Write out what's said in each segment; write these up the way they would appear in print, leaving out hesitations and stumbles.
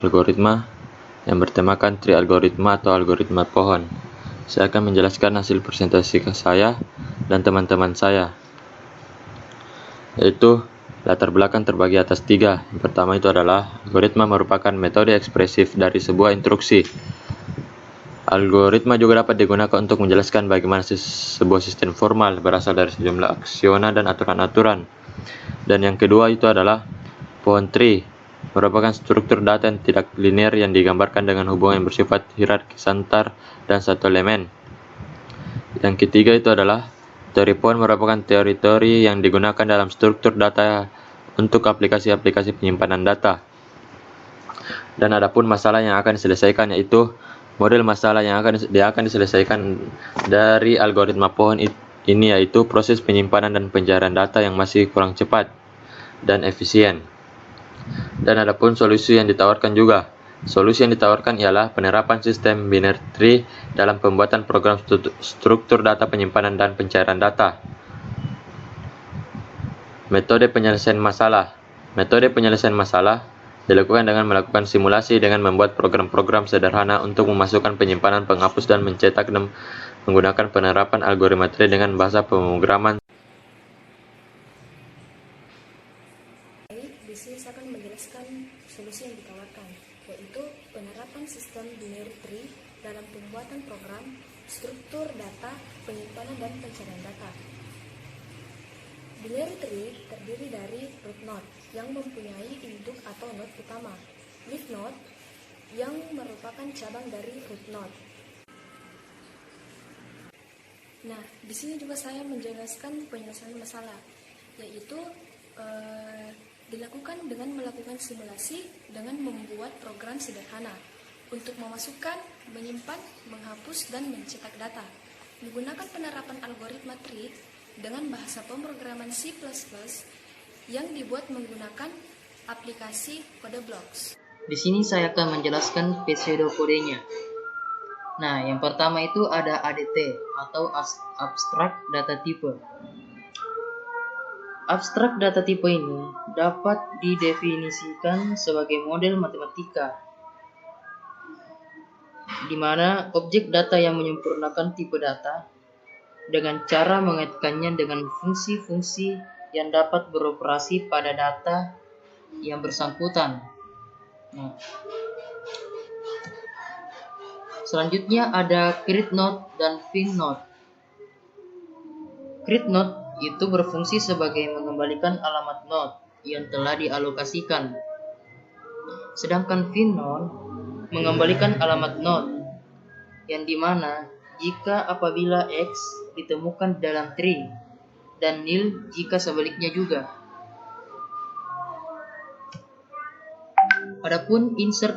algoritma yang bertemakan tree algoritma atau algoritma pohon. Saya akan menjelaskan hasil presentasi saya dan teman-teman saya, yaitu latar belakang terbagi atas 3. Yang pertama itu adalah algoritma merupakan metode ekspresif dari sebuah instruksi. Algoritma juga dapat digunakan untuk menjelaskan bagaimana sebuah sistem formal berasal dari sejumlah aksioma dan aturan-aturan. Dan yang kedua itu adalah pohon tree, merupakan struktur data yang tidak linear yang digambarkan dengan hubungan yang bersifat hierarkis antar dan satu elemen. Yang ketiga itu adalah teori pohon, merupakan teori-teori yang digunakan dalam struktur data untuk aplikasi-aplikasi penyimpanan data. Dan adapun masalah yang akan diselesaikan, yaitu model masalah yang akan diselesaikan dari algoritma pohon ini, yaitu proses penyimpanan dan pencarian data yang masih kurang cepat dan efisien. Dan adapun solusi yang ditawarkan juga. Solusi yang ditawarkan ialah penerapan sistem binary tree dalam pembuatan program struktur data penyimpanan dan pencarian data. Metode penyelesaian masalah. Metode penyelesaian masalah dilakukan dengan melakukan simulasi dengan membuat program-program sederhana untuk memasukkan penyimpanan, penghapus, dan mencetak dan menggunakan penerapan algoritma tree dengan bahasa pemrograman. Di sini saya akan menjelaskan solusi yang ditawarkan, yaitu penerapan sistem binary tree dalam pembuatan program struktur data penyimpanan dan pencarian data. Binary tree terdiri dari root node yang mempunyai induk atau node utama, leaf node yang merupakan cabang dari root node. Nah, di sini juga saya menjelaskan penyelesaian masalah, yaitu dilakukan dengan melakukan simulasi dengan membuat program sederhana untuk memasukkan, menyimpan, menghapus, dan mencetak data menggunakan penerapan algoritma tree dengan bahasa pemrograman C++ yang dibuat menggunakan aplikasi kode blocks. Di sini saya akan menjelaskan pseudokodenya. Nah, yang pertama itu ada ADT atau Abstract Data Type. Abstrak data tipe ini dapat didefinisikan sebagai model matematika, di mana objek data yang menyempurnakan tipe data dengan cara mengaitkannya dengan fungsi-fungsi yang dapat beroperasi pada data yang bersangkutan. Nah, selanjutnya ada create node dan find node. Create node itu berfungsi sebagai mengembalikan alamat node yang telah dialokasikan. Sedangkan find node mengembalikan alamat node yang dimana jika apabila X ditemukan dalam tree dan nil jika sebaliknya juga. Adapun insert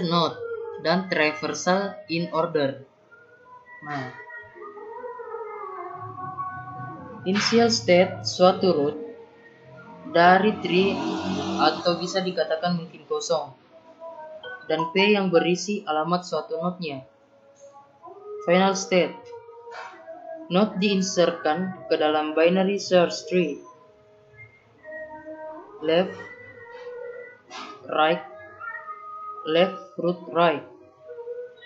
node dan traversal in order. Nah, initial state suatu root dari tree atau bisa dikatakan mungkin kosong, dan P yang berisi alamat suatu node-nya. Final state, node diinsertkan ke dalam binary search tree, left root right,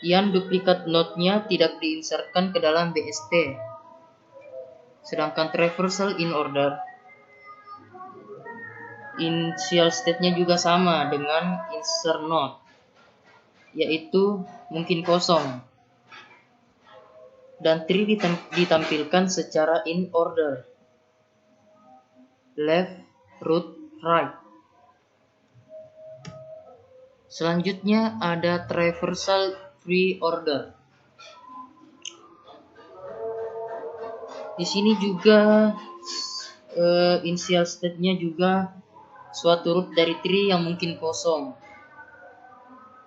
yang duplikat node-nya tidak diinsertkan ke dalam BST. Sedangkan traversal in order, initial state-nya juga sama dengan insert node, yaitu mungkin kosong, dan tree ditampilkan secara in order, left root right. Selanjutnya ada traversal tree order. Di sini juga initial state-nya juga suatu root dari tree yang mungkin kosong,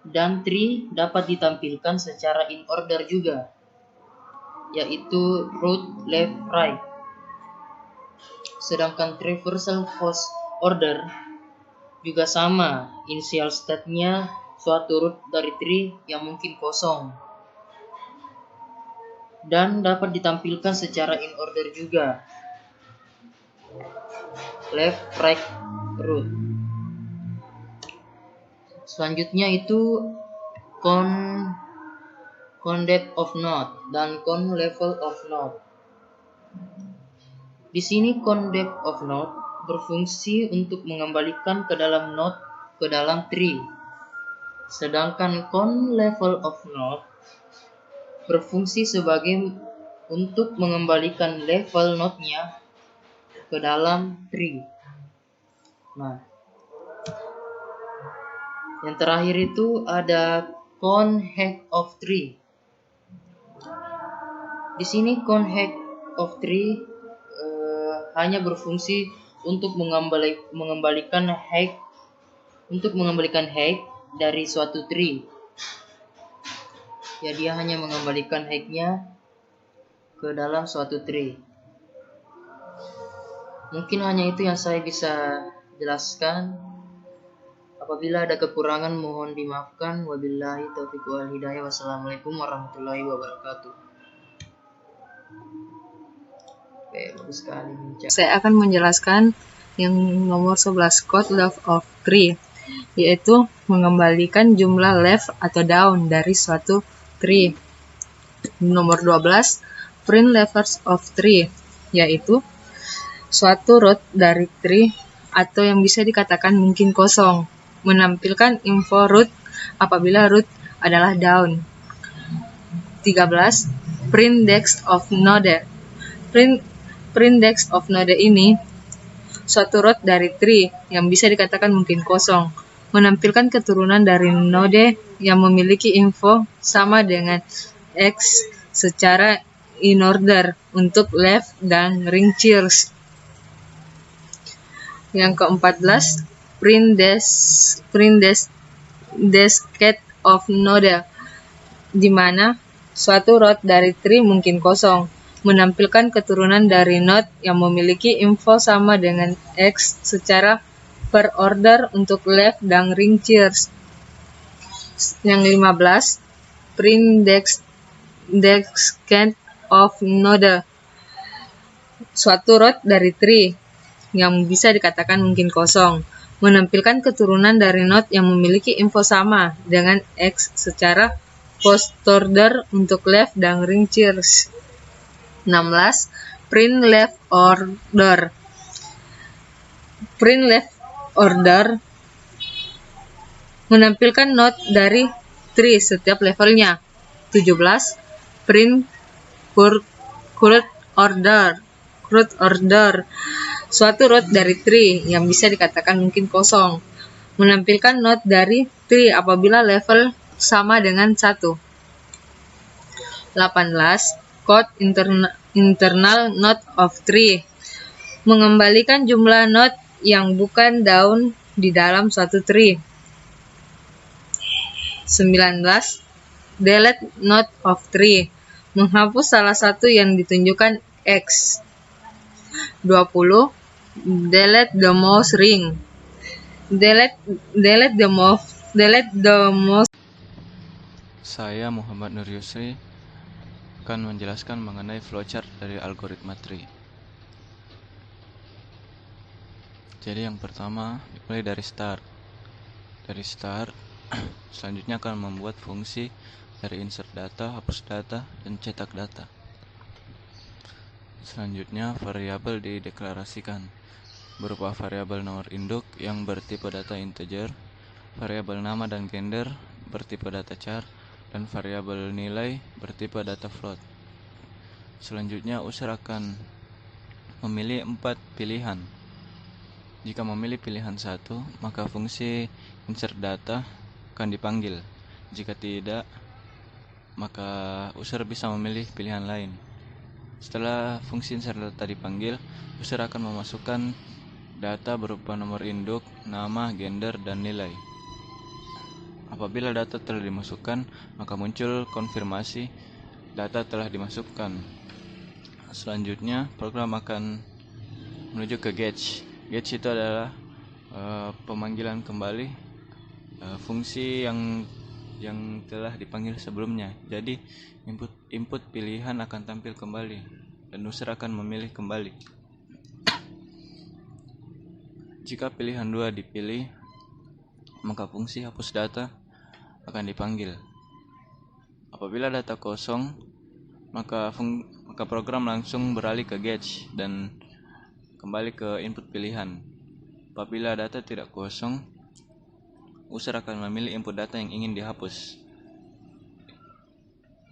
dan tree dapat ditampilkan secara in order juga, yaitu root left right. Sedangkan traversal first order juga sama, initial state-nya suatu root dari tree yang mungkin kosong dan dapat ditampilkan secara in order juga, left right root. Selanjutnya itu count depth of node dan count level of node. Di sini count depth of node berfungsi untuk mengembalikan ke dalam node ke dalam tree. Sedangkan count level of node berfungsi sebagai untuk mengembalikan level node-nya ke dalam tree. Nah, yang terakhir itu ada count height of tree. Di sini count height of tree hanya berfungsi untuk mengembalikan height dari suatu tree. Ya, dia hanya mengembalikan height-nya ke dalam suatu tree. Mungkin hanya itu yang saya bisa jelaskan. Apabila ada kekurangan mohon dimaafkan. Wabillahi taufiq wal hidayah. Wassalamualaikum warahmatullahi wabarakatuh. Oke, bagus sekali. Saya akan menjelaskan yang nomor 11, code left of tree, yaitu mengembalikan jumlah left atau down dari suatu tree. Nomor 12, print levels of tree, yaitu suatu root dari tree atau yang bisa dikatakan mungkin kosong, menampilkan info root apabila root adalah down. 13, print dex of node. Print dex of node ini suatu root dari tree yang bisa dikatakan mungkin kosong, menampilkan keturunan dari node yang memiliki info sama dengan X secara in order untuk left dan ring cheers. Yang ke-14, print desket of node, di mana suatu root dari tree mungkin kosong, menampilkan keturunan dari node yang memiliki info sama dengan X secara per order untuk left dan ring cheers. Yang 15, print desket of node, suatu root dari tree yang bisa dikatakan mungkin kosong, menampilkan keturunan dari node yang memiliki info sama dengan X secara post order untuk left dan ring cheers. 16, print left order. Print left order menampilkan node dari tree setiap levelnya. 17, print current order, suatu root dari tree yang bisa dikatakan mungkin kosong, menampilkan node dari tree apabila level sama dengan 1. 18, code internal node of tree, mengembalikan jumlah node yang bukan down di dalam suatu tree. 19, delete node of tree, menghapus salah satu yang ditunjukkan X. 20, delete the most ring. Delete the most. Saya Muhammad Nur Yusri akan menjelaskan mengenai flowchart dari algoritma tree. Jadi yang pertama dimulai dari start. Selanjutnya akan membuat fungsi dari insert data, hapus data, dan cetak data. Selanjutnya variabel dideklarasikan berupa variabel nomor induk yang bertipe data integer, variabel nama dan gender bertipe data char, dan variabel nilai bertipe data float. Selanjutnya user akan memilih 4 pilihan. Jika memilih pilihan 1, maka fungsi insert data akan dipanggil. Jika tidak, maka user bisa memilih pilihan lain. Setelah fungsi insert data dipanggil, user akan memasukkan data berupa nomor induk, nama, gender, dan nilai. Apabila data telah dimasukkan, maka muncul konfirmasi data telah dimasukkan. Selanjutnya, program akan menuju ke getch. Getch itu adalah pemanggilan kembali fungsi yang telah dipanggil sebelumnya. Jadi input pilihan akan tampil kembali dan user akan memilih kembali. Jika pilihan 2 dipilih, maka fungsi hapus data akan dipanggil. Apabila data kosong, maka program langsung beralih ke Gauge dan kembali ke input pilihan. Apabila data tidak kosong, user akan memilih input data yang ingin dihapus.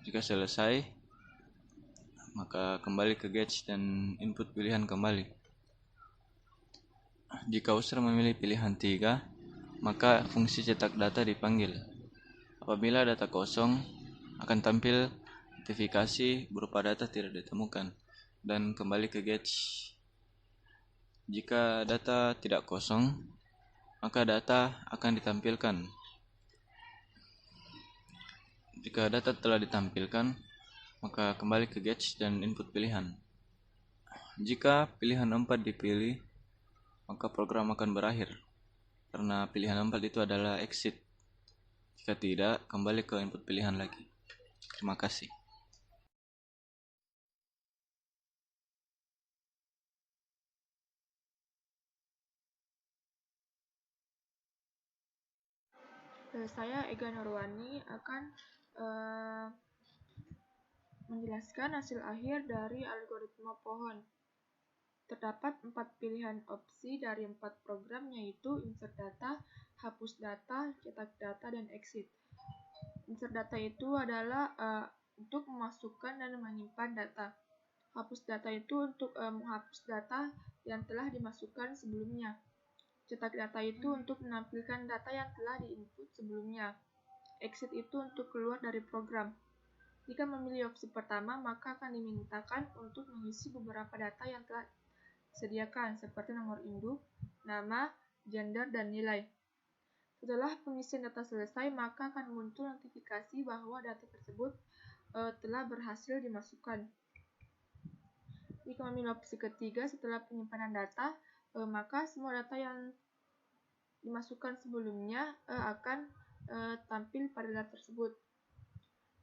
Jika selesai, maka kembali ke Gauge dan input pilihan kembali. Jika user memilih pilihan 3, maka fungsi cetak data dipanggil. Apabila data kosong, akan tampil notifikasi berupa data tidak ditemukan dan kembali ke Gauge. Jika data tidak kosong, maka data akan ditampilkan. Jika data telah ditampilkan, maka kembali ke Gauge dan input pilihan. Jika pilihan 4 dipilih, maka program akan berakhir, karena pilihan 4 itu adalah exit. Jika tidak, kembali ke input pilihan lagi. Terima kasih. Saya Ega Nurwani akan menjelaskan hasil akhir dari algoritma pohon. Terdapat 4 pilihan opsi dari 4 program, yaitu insert data, hapus data, cetak data, dan exit. Insert data itu adalah untuk memasukkan dan menyimpan data. Hapus data itu untuk menghapus data yang telah dimasukkan sebelumnya. Cetak data itu untuk menampilkan data yang telah diinput sebelumnya. Exit itu untuk keluar dari program. Jika memilih opsi pertama, maka akan dimintakan untuk mengisi beberapa data yang telah disediakan, seperti nomor induk, nama, gender, dan nilai. Setelah pengisian data selesai, maka akan muncul notifikasi bahwa data tersebut telah berhasil dimasukkan. Jika memilih opsi ketiga, setelah penyimpanan data, maka semua data yang dimasukkan sebelumnya akan tampil pada data tersebut.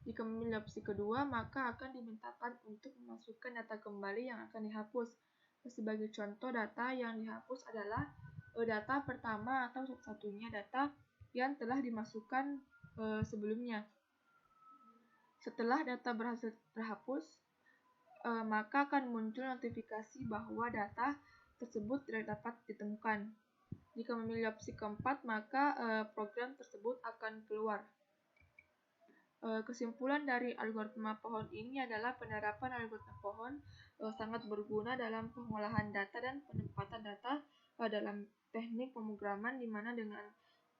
Jika memilih opsi kedua, maka akan dimintakan untuk memasukkan data kembali yang akan dihapus. Sebagai contoh, data yang dihapus adalah data pertama atau satu-satunya data yang telah dimasukkan sebelumnya. Setelah data berhasil terhapus, maka akan muncul notifikasi bahwa data tersebut tidak dapat ditemukan. Jika memilih opsi keempat, maka program tersebut akan keluar. Kesimpulan dari algoritma pohon ini adalah penerapan algoritma pohon sangat berguna dalam pengolahan data dan penempatan data dalam teknik pemrograman, di mana dengan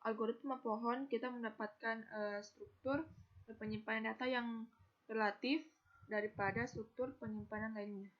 algoritma pohon kita mendapatkan struktur penyimpanan data yang relatif daripada struktur penyimpanan lainnya.